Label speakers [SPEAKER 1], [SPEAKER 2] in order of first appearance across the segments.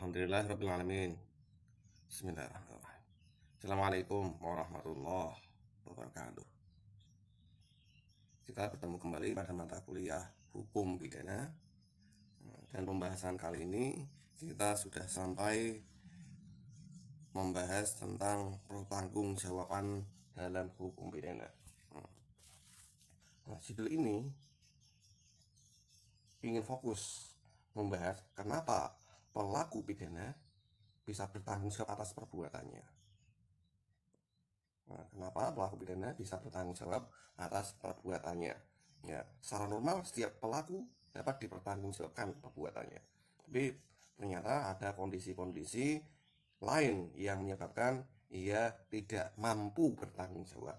[SPEAKER 1] Alhamdulillahirrabbilalamin. Bismillahirrahmanirrahim. Assalamualaikum warahmatullahi wabarakatuh. Kita bertemu kembali pada mata kuliah hukum pidana. Dan pembahasan kali ini kita sudah sampai membahas tentang pertanggungjawaban dalam hukum pidana. Nah, judul ini ingin fokus membahas kenapa pelaku pidana bisa bertanggung jawab atas perbuatannya. Nah, kenapa pelaku pidana bisa bertanggung jawab atas perbuatannya? Ya, secara normal setiap pelaku dapat dipertanggungjawabkan perbuatannya. Tapi ternyata ada kondisi-kondisi lain yang menyebabkan ia tidak mampu bertanggung jawab.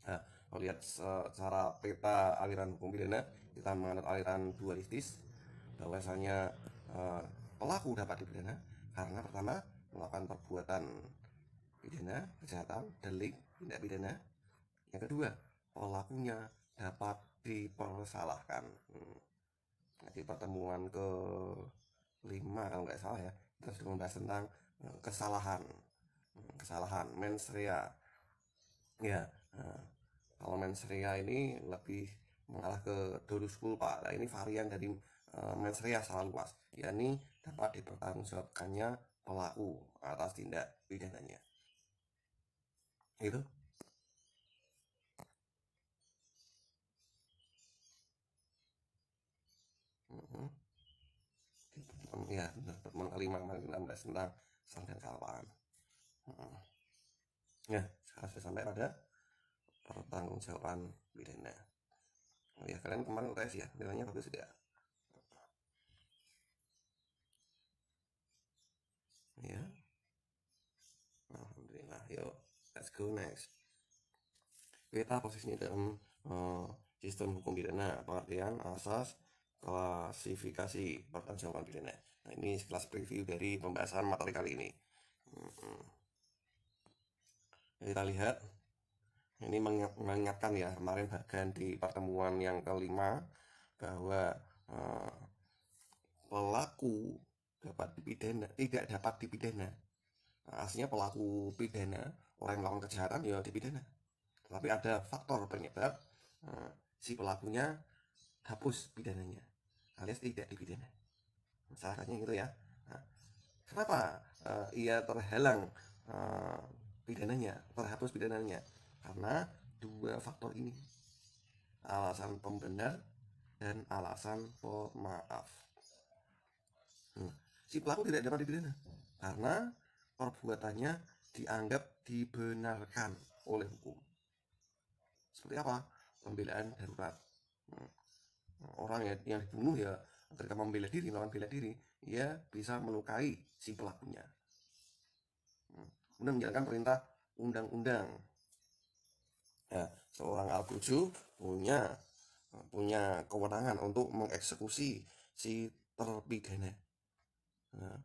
[SPEAKER 1] Nah, kalau lihat secara peta aliran hukum pidana, kita menganut aliran dualistis, bahwasanya pelaku dapat dipidana karena pertama melakukan perbuatan pidana, kejahatan, delik, tindak pidana. Yang kedua, pelakunya dapat dipersalahkan. Di pertemuan ke-5 kalau nggak salah ya, kita sudah membahas tentang kesalahan mens rea. Ya, kalau mens rea ini lebih mengarah ke dolus culpa. Nah, ini varian dari mens rea secara luas, yakni dapat dipertanggungjawabkannya pelaku atas tindak pidananya. Itu ya, pertemuan kelima kemarin kita bahas tentang salah dan kesalahan. Ya, sekarang sudah sampai pada pertanggungjawaban pidana. Ya, kalian kemarin UTS ya, nilainya bagus tidak? Ya, alhamdulillah. Yuk, let's go next. Kita posisinya dalam sistem hukum pidana, pengertian, asas, klasifikasi pertanggungjawaban pidana. Nah, ini sekelas preview dari pembahasan materi kali ini. Kita lihat, ini mengingatkan ya, kemarin bagian di pertemuan yang kelima bahwa pelaku dapat dipidana, tidak dapat dipidana. Nah, aslinya pelaku pidana, orang yang melakukan kejahatan ya dipidana. Tapi ada faktor penyebab si pelakunya hapus pidananya, alias tidak dipidana. Salahnya gitu ya. Nah, kenapa ia terhalang pidananya, terhapus pidananya? Karena dua faktor ini, alasan pembenar dan alasan pemaaf. Si pelaku tidak dapat dipidana karena perbuatannya dianggap dibenarkan oleh hukum. Seperti apa? Pembelaan darurat. Orang yang dibunuh ya ketika membela diri, melakukan bela diri, ia bisa melukai si pelakunya. Kemudian menjalankan perintah undang-undang. Ya, seorang al-Quju punya kewenangan untuk mengeksekusi si terpidana. Nah,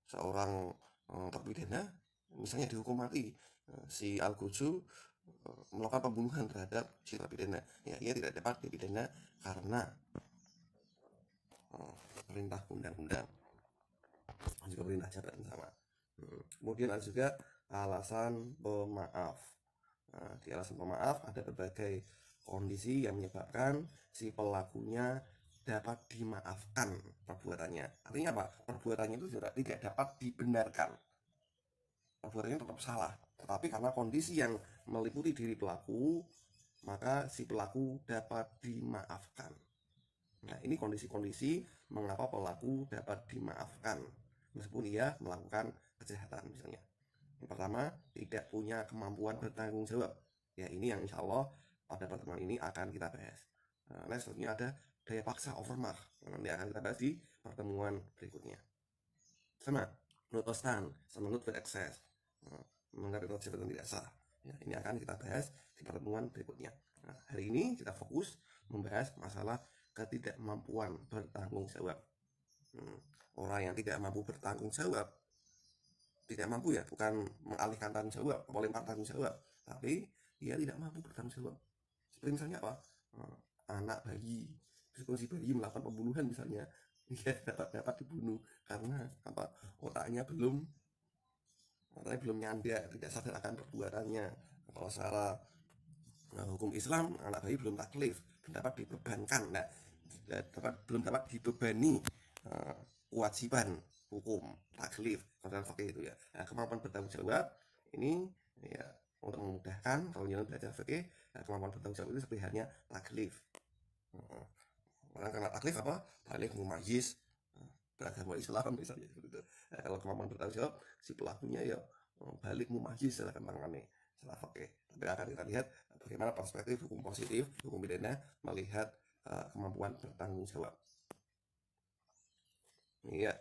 [SPEAKER 1] seorang terpidana misalnya dihukum mati, si al-Quju melakukan pembunuhan terhadap si terpidana, ya ia tidak dapat dipidana karena perintah undang-undang, juga perintah jabatan sama. Kemudian ada juga alasan pemaaf. Nah, di alasan pemaaf ada berbagai kondisi yang menyebabkan si pelakunya dapat dimaafkan perbuatannya. Artinya apa? Perbuatannya itu tidak dapat dibenarkan. Perbuatannya tetap salah, tetapi karena kondisi yang meliputi diri pelaku, maka si pelaku dapat dimaafkan. Nah, ini kondisi-kondisi mengapa pelaku dapat dimaafkan meskipun ia melakukan kejahatan misalnya. Yang pertama, tidak punya kemampuan bertanggung jawab. Ya, ini yang insya Allah pada pertemuan ini akan kita bahas. Nah, selanjutnya ada daya paksa overmark, nanti akan kita bahas di pertemuan berikutnya. Sama, nutosan, sama nut berekses, mengenai jabatan tidak sah. Ya, ini akan kita bahas di pertemuan berikutnya. Nah, hari ini kita fokus membahas masalah ketidakmampuan bertanggung jawab. Orang yang tidak mampu bertanggung jawab, tidak mampu ya, bukan mengalihkan tanggung jawab, melempar tanggung jawab, tapi ia tidak mampu bertanggung jawab. Seperti misalnya apa? Anak bayi, si bayi melakukan pembunuhan misalnya, ya dapat dibunuh karena apa, otaknya belum nyanda, tidak sadar akan perbuatannya. Kalau secara hukum Islam, anak bayi belum taklif, belum dapat dibebankan, belum dapat dibebani kewajiban hukum taklif kalau fakih itu ya. Nah, kemampuan bertanggung jawab ini ya untuk memudahkan kalau jangan belajar fakih, kemampuan bertanggung jawab itu seperti halnya taklif. Karena taklif apa? Balik mumayyiz beragama Islam misalnya gitu. Nah, kalau kemampuan bertanggung jawab si pelakunya ya balik mumayyiz secara kembangannya setelah fakih. Tapi akan kita lihat bagaimana perspektif hukum positif, hukum pidana melihat kemampuan bertanggung jawab. Ini ya,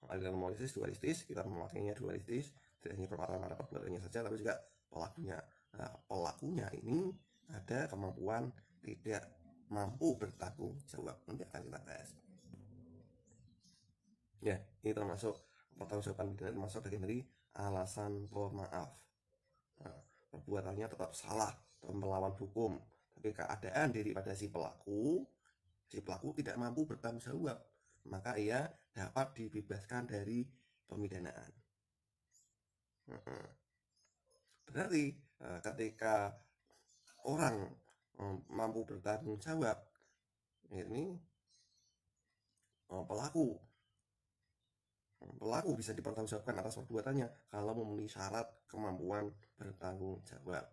[SPEAKER 1] aliran monistis dualistis, kita memakainya dualistis, tidak hanya perkara pada perbuatannya saja, tapi juga pelakunya. Nah, pelakunya ini ada kemampuan tidak mampu bertanggung jawab. Nanti akan kita bahas. Ya, ini termasuk pertanggungjawaban pidana, termasuk bagian dari alasan pemaaf. Nah, perbuatannya tetap salah atau melawan hukum, tapi keadaan daripada si pelaku tidak mampu bertanggung jawab, maka ia dapat dibebaskan dari pemidanaan. Berarti ketika orang mampu bertanggung jawab, ini pelaku bisa dipertanggungjawabkan atas perbuatannya kalau memenuhi syarat kemampuan bertanggung jawab.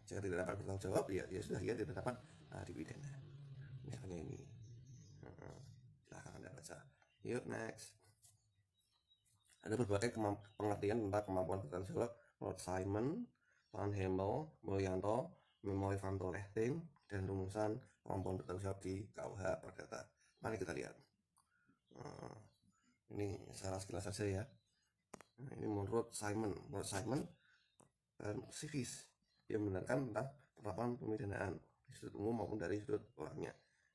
[SPEAKER 1] Jika tidak dapat bertanggung jawab, ya sudah, ia tidak dapat dipidana. Misalnya ini, silahkan Anda baca. Yuk, next. Ada berbagai pengertian tentang kemampuan bertanggung jawab menurut Simon, Van Hemel, Mulyanto, Memory van Lechting, dan rumusan kemampuan bertanggung jawab di KUH Perdata. Mari kita lihat. Ini secara sekilas saja ya. Ini menurut Simon dan Sivis yang membenarkan tentang penerapan pemidanaan dari sudut umum maupun dari sudut orangnya.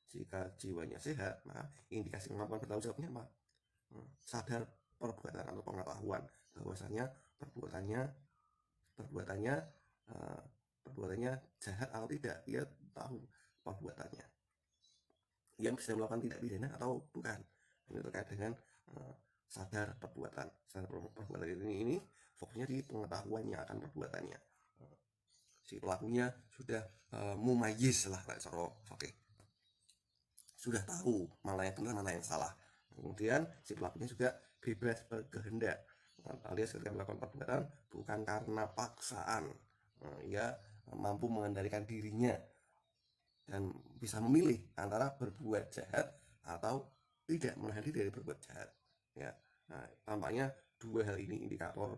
[SPEAKER 1] Jika jiwanya sehat, maka indikasi kemampuan bertanggung jawabnya apa? Sadar perbuatan atau pengetahuan bahwasanya perbuatannya jahat atau tidak, ia tahu perbuatannya. Ia bisa melakukan tindak pidana atau bukan. Ini terkait dengan sadar perbuatan. Sadar perbuatan ini fokusnya di pengetahuannya akan perbuatannya. Si pelakunya sudah mumayyiz lah, oke, sudah tahu mana yang benar mana yang salah. Kemudian si pelakunya juga bebas berkehendak, alias ketika melakukan perbuatan bukan karena paksaan. Ia mampu mengendalikan dirinya dan bisa memilih antara berbuat jahat atau tidak menahan diri dari berbuat jahat. Ya, nah, tampaknya dua hal ini indikator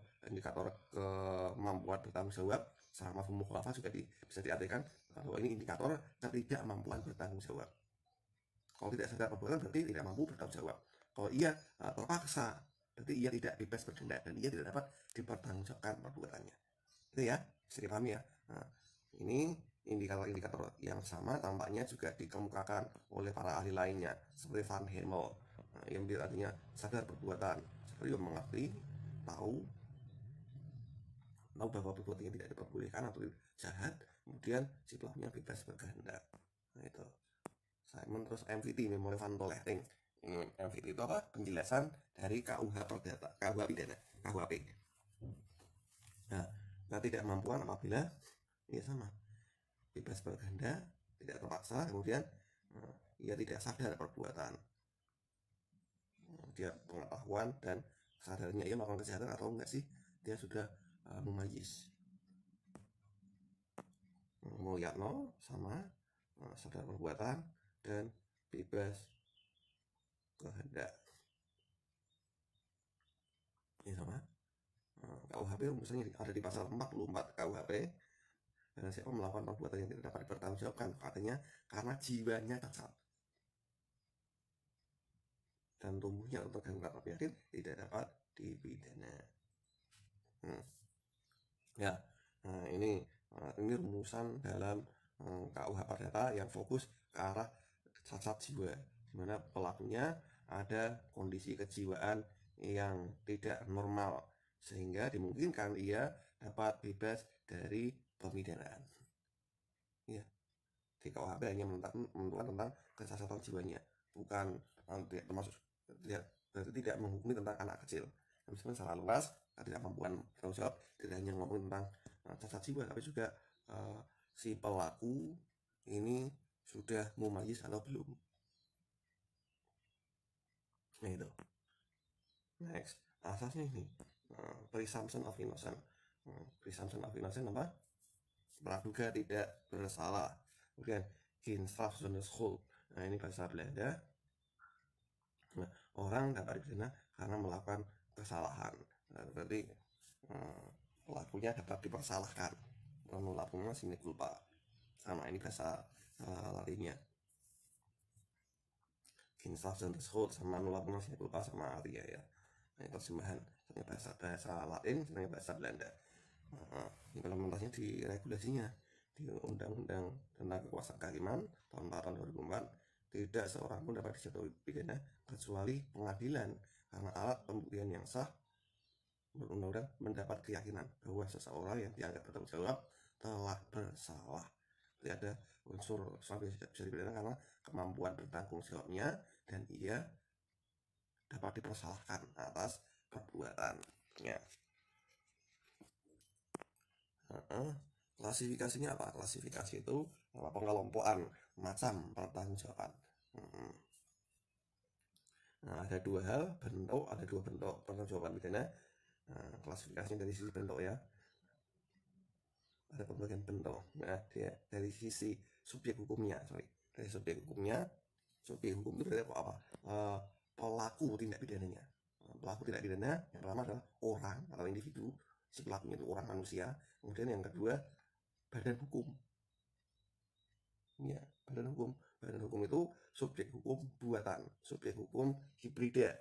[SPEAKER 1] kemampuan bertanggung jawab sama mafhum mukhalafah juga bisa diartikan bahwa ini indikator ketidakmampuan bertanggung jawab. Kalau tidak sadar perbuatan berarti tidak mampu bertanggung jawab. Kalau ia terpaksa berarti ia tidak bebas bertindak dan ia tidak dapat dipertanggungjawabkan perbuatannya. Itu ya, bisa dipahami ya. Nah, ini indikator-indikator yang sama tampaknya juga dikemukakan oleh para ahli lainnya seperti Van Hemel, yang artinya sadar perbuatan, seperti mengerti, tahu bahwa perbuatannya tidak diperbolehkan atau jahat, kemudian si pelakunya bebas berkehendak. Nah, itu Simon. Terus MVT, Memory van Lechting. MVT itu apa? Penjelasan dari KUH Perdata, KUH pidana, KUHP. Nah, ketidakmampuan apabila ya sama, bebas berkehendak, tidak terpaksa, kemudian ia tidak sadar perbuatan. Dia pengetahuan dan kesadarannya ia melakukan kejahatan atau enggak sih, dia sudah mumayyiz. Mulyatno sama sadar perbuatan dan bebas kehendak. Ini sama. KUHP misalnya ada di pasal 44 KUHP. Dan siapa melakukan perbuatan yang tidak dapat dipertanggungjawabkan, katanya karena jiwanya cacat dan tumbuhnya atau terganggu akal penyakit, tidak dapat dipidana. Ya, nah ini rumusan dalam KUH Perdata yang fokus ke arah cacat jiwa, di mana pelakunya ada kondisi kejiwaan yang tidak normal sehingga dimungkinkan ia dapat bebas dari pemidanaan. Ya, di KUHP hanya menentukan tentang kecacatan jiwanya, bukan tidak termasuk tidak berarti tidak menghukumi tentang anak kecil. Misalnya salah luas, ketidakmampuan bertanggung jawab tidak hanya ngomong tentang cacat jiwa, tapi juga si pelaku ini sudah mumayyiz atau belum. Nah itu. Next, asasnya ini presumption of innocence. Presumption of innocence apa? Praduga tidak bersalah. Kemudian Kinstraf zonder schuld. Nah ini bahasa Belanda. Nah, orang dapat dipidana karena melakukan kesalahan. Nah, berarti pelakunya dapat dipersalahkan. Pelakunya sine culpa. Sama ini bahasa larinya. Kinstraf zonder schuld sama melakukan sine culpa sama artinya ya. Nah, terjemahan bahasa Latin, sebenarnya bahasa Belanda. Implementasinya di regulasinya di Undang-Undang tentang Kekuasaan Kehakiman tahun 2004 tidak seorang pun dapat dijatuhi pidana kecuali pengadilan karena alat pembuktian yang sah menurut undang-undang mendapat keyakinan bahwa seseorang yang dianggap bertanggung jawab telah bersalah. Jadi ada unsur sampai bisa dipidana karena kemampuan bertanggung jawabnya dan ia dapat dipersalahkan atas perbuatannya. Klasifikasinya apa? Klasifikasi itu pengelompokan macam pertanggungjawaban. Nah, ada dua bentuk pertanggungjawaban pidana. Klasifikasinya dari sisi bentuk ya. Ada pembagian bentuk. Nah, dari sisi subjek hukumnya, dari subjek hukumnya, subjek hukum itu berarti apa? Pelaku tindak pidananya. Pelaku tindak pidana yang pertama adalah orang atau individu, si pelakunya itu orang manusia. Kemudian yang kedua badan hukum. Ya, badan hukum. Badan hukum itu subjek hukum buatan, subjek hukum hibrida.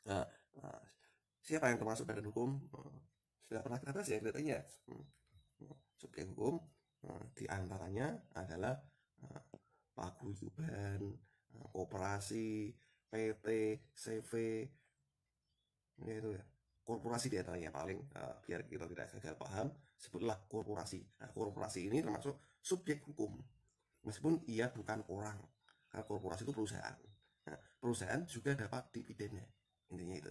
[SPEAKER 1] Nah, siapa yang termasuk badan hukum? Sudah pernah kita bahas ya ceritanya. Subjek hukum diantaranya adalah paguyuban, koperasi, PT, CV, itu ya. Korporasi di antaranya paling biar kita tidak gagal paham, sebutlah korporasi. Nah, korporasi ini termasuk subjek hukum meskipun ia bukan orang, karena korporasi itu perusahaan. Nah, perusahaan juga dapat dipidana, intinya itu.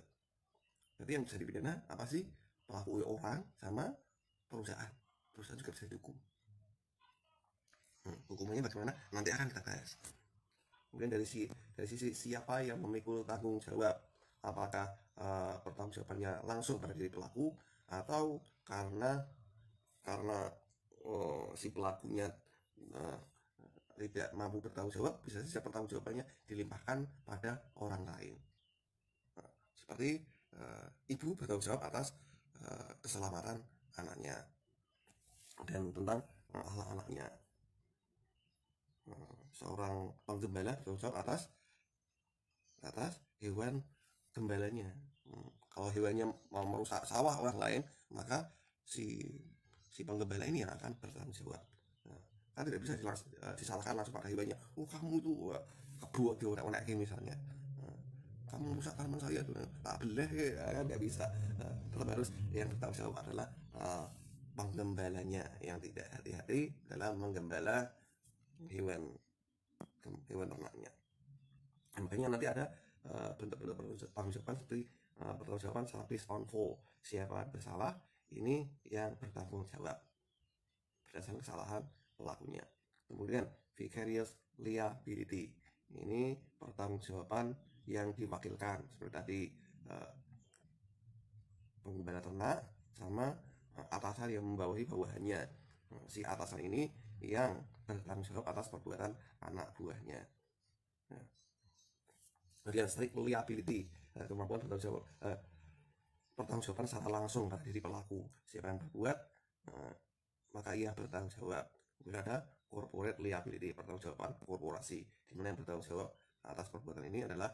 [SPEAKER 1] Jadi yang bisa dipidana apa sih? Pelaku orang sama perusahaan. Perusahaan juga bisa dihukum. Hukumannya bagaimana? Nanti akan kita bahas. Kemudian dari sisi siapa yang memikul tanggung jawab, apakah pertanggungjawabannya langsung pada diri pelaku atau karena si pelakunya tidak mampu bertanggung jawab, bisa saja pertanggungjawabannya dilimpahkan pada orang lain. Seperti ibu bertanggung jawab atas keselamatan anaknya dan tentang anak-anaknya. Seorang penggembala bertanggung jawab atas hewan gembalanya. Kalau hewannya mau merusak sawah orang lain, maka si penggembala ini yang akan bertanggung jawab. Kan tidak bisa disalahkan langsung pada hewannya. Kamu itu kebuat di orang-orang misalnya. Kamu rusak tanaman saya, tak boleh kan nggak bisa. Tetap harus yang bertanggung jawab adalah penggembalanya yang tidak hati-hati dalam menggembala hewan ternaknya. Makanya nanti ada bentuk-bentuk pertanggungjawaban seperti pertanggungjawaban based on fault, siapa bersalah ini yang bertanggung jawab berdasarkan kesalahan pelakunya. Kemudian vicarious liability, ini pertanggungjawaban yang diwakilkan seperti tadi penggembala ternak sama atasan yang membawahi bawahannya. Si atasan ini yang bertanggung jawab atas perbuatan anak buahnya. Kemudian strict liability, kemampuan pertanggungjawaban secara langsung pada diri pelaku. Siapa yang berbuat maka ia bertanggung jawab. Kemudian ada corporate liability, pertanggungjawaban korporasi, di mana yang bertanggung jawab atas perbuatan ini adalah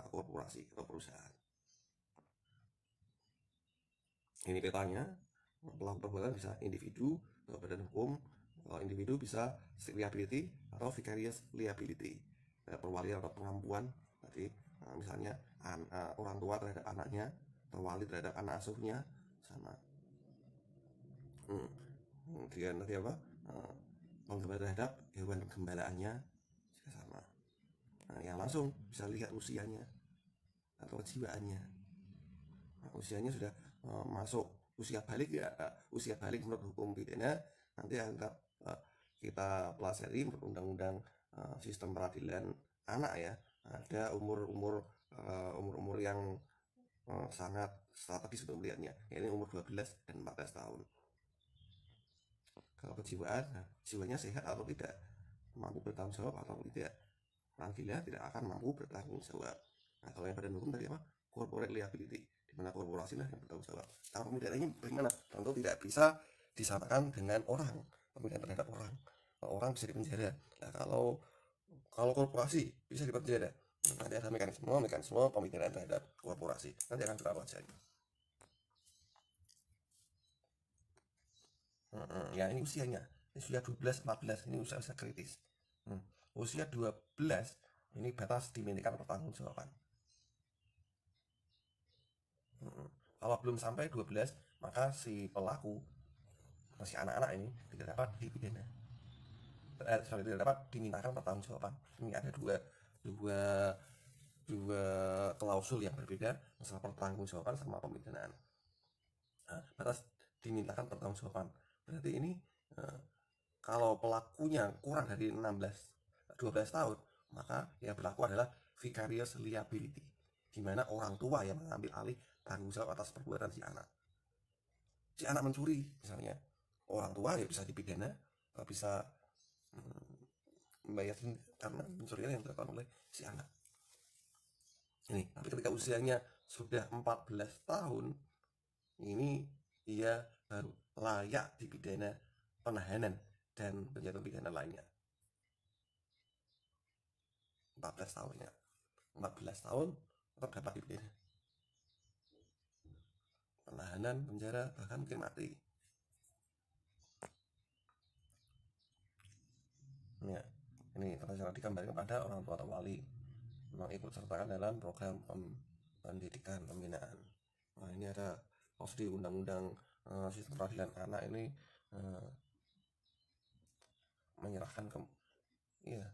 [SPEAKER 1] korporasi atau perusahaan. Ini petanya. Pelaku perbuatan bisa individu atau badan hukum. Kalau individu bisa strict liability atau vicarious liability, perwalian atau pengampuan. Tadi misalnya orang tua terhadap anaknya, terwali terhadap anak asuhnya, sama. Kemudian tadi apa? Penggembala terhadap hewan penggembalaannya juga sama. Nah, yang langsung bisa lihat usianya atau kejiwaannya. Nah, usianya sudah masuk usia balik ya, usia balik menurut hukum pidana nanti akan kita pelajari menurut undang-undang sistem peradilan anak ya. Ada umur-umur yang sangat strategis untuk melihatnya, yaitu umur 12 dan 14 tahun. Kalau kejiwaan, nah, jiwanya sehat atau tidak, mampu bertanggung jawab atau tidak, orang gila tidak akan mampu bertanggung jawab. Nah, kalau yang badan hukum tadi apa? Corporate liability, di mana korporasi lah yang bertanggung jawab. Nah, pemidananya bagaimana? Tentu tidak bisa disamakan dengan orang, pemidana terhadap orang. Kalau orang bisa dipenjara. Nah, kalau korporasi bisa dipenjara. Nanti ada mekanisme pemidanaan terhadap korporasi. Nanti akan kita pelajari. Ya ini usianya, ini usia 12-14, ini usia kritis. Usia 12 ini batas dimiliki pertanggungjawaban. Kalau belum sampai 12 maka si pelaku, masih anak-anak ini tidak dapat dipidana, tidak dapat dimintakan pertanggungjawaban. Ini ada dua dua klausul yang berbeda masalah pertanggungjawaban sama pemidanaan. Nah, batas dimintakan pertanggungjawaban berarti ini kalau pelakunya kurang dari 12 tahun, maka yang berlaku adalah vicarious liability, di mana orang tua yang mengambil alih tanggung jawab atas perbuatan si anak. Si anak mencuri misalnya, orang tua ya bisa dipidana, bisa membayar karena pencurian yang dilakukan oleh si anak. Ini, tapi ketika usianya sudah 14 tahun, ini ia baru layak dipidana penahanan dan penjatuhan pidana lainnya. 14 tahun ya, 14 tahun tetap dapat dipidana penahanan, penjara, bahkan mungkin mati. Ya, ini cara digambarkan pada orang tua atau wali memang ikut sertakan dalam program pendidikan pembinaan. Nah, ini ada di undang-undang sistem peradilan anak ini menyerahkan ke ya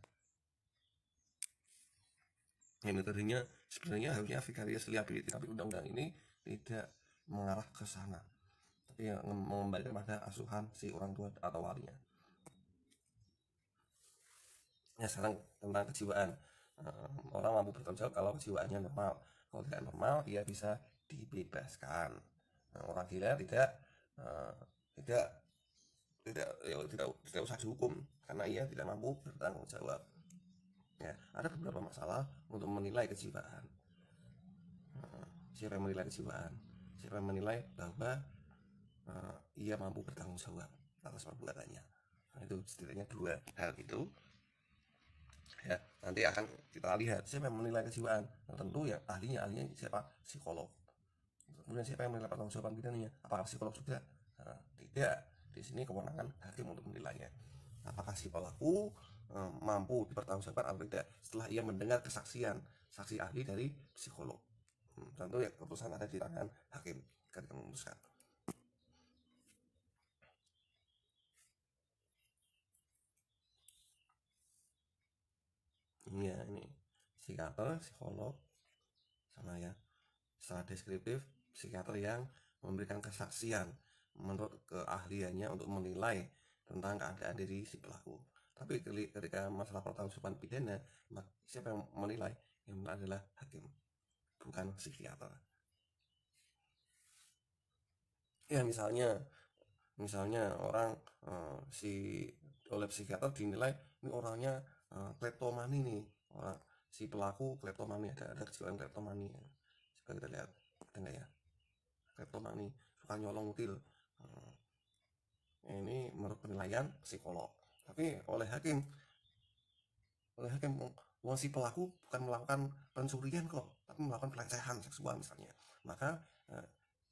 [SPEAKER 1] ini tadinya sebenarnya harusnya vicarious liability, tapi undang-undang ini tidak mengarah ke sana, tapi yang mengembalikan pada asuhan si orang tua atau walinya. Ya, sekarang tentang kejiwaan. Orang mampu bertanggung jawab kalau kejiwaannya normal. Kalau tidak normal, dia bisa dibebaskan. Orang gila tidak usah dihukum karena ia tidak mampu bertanggung jawab. Ya, ada beberapa masalah untuk menilai kejiwaan. Siapa yang menilai kejiwaan? Siapa yang menilai bahwa ia mampu bertanggung jawab atas perbuatannya? Nah, itu setidaknya dua hal itu. Ya, nanti akan kita lihat siapa yang menilai kejiwaan. Nah, tentu ya ahlinya siapa? Psikolog. Kemudian siapa yang menilai pertanggungjawaban pidananya? Apakah psikolog juga? Nah, tidak. Di sini kewenangan hakim untuk menilainya. Apakah si pelaku mampu dipertanggungjawabkan atau tidak setelah ia mendengar kesaksian saksi ahli dari psikolog. Tentu ya keputusan ada di tangan hakim ketika memutuskan. Ya, ini psikiater, psikolog, sama ya secara deskriptif psikiater yang memberikan kesaksian menurut keahliannya untuk menilai tentang keadaan diri si pelaku. Tapi ketika masalah pertanggungjawaban pidana, siapa yang menilai? Yang menilai adalah hakim, bukan psikiater. Ya misalnya orang oleh psikiater dinilai ini orangnya kleptomani nih, orang si pelaku kleptomani, ada kejiwaan kleptomani. Coba kita lihat ada nggak ya kleptomani, suka nyolong mutil. Ini menurut penilaian psikolog, tapi oleh hakim si pelaku bukan melakukan pencurian kok, tapi melakukan pelecehan seksual misalnya, maka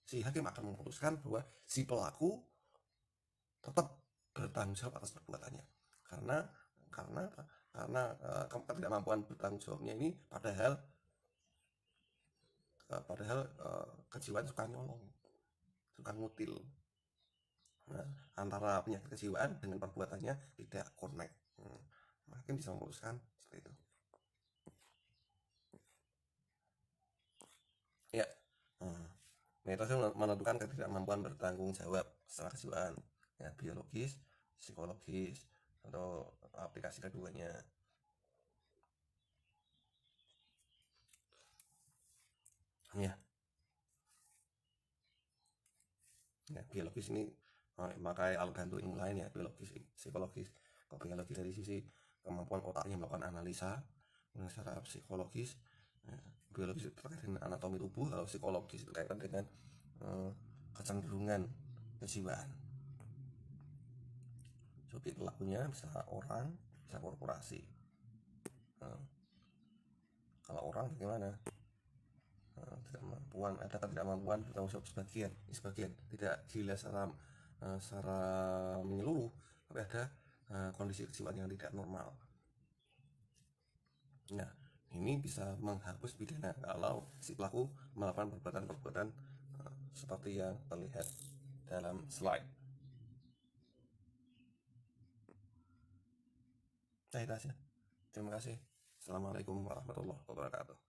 [SPEAKER 1] si hakim akan memutuskan bahwa si pelaku tetap bertanggung jawab atas perbuatannya karena ketidakmampuan bertanggung jawabnya ini padahal kejiwaan suka nyolong, suka ngutil. Nah, antara penyakit kejiwaan dengan perbuatannya tidak connect. Hakim bisa memutuskan seperti itu. Metode menentukan ketidakmampuan bertanggung jawab secara kejiwaan, ya, biologis, psikologis, atau aplikasi keduanya. Ya, biologis ini memakai alat bantu ilmu lain, ya, biologis, psikologis. Kalau biologis dari sisi kemampuan otaknya melakukan analisa, secara psikologis, biologis terkait dengan anatomi tubuh, kalau psikologis itu kaitan dengan kecenderungan kejiwaan. Jadi pelakunya bisa orang, bisa korporasi. Kalau orang bagaimana? Ketidakmampuan, ada ketidakmampuan bertanggung jawab sebagian, tidak gila secara menyeluruh, tapi ada kondisi kejiwaan yang tidak normal. Nah, ini bisa menghapus pidana kalau si pelaku melakukan perbuatan-perbuatan seperti yang terlihat dalam slide. Nah, itu aja. Terima kasih. Assalamualaikum warahmatullahi wabarakatuh.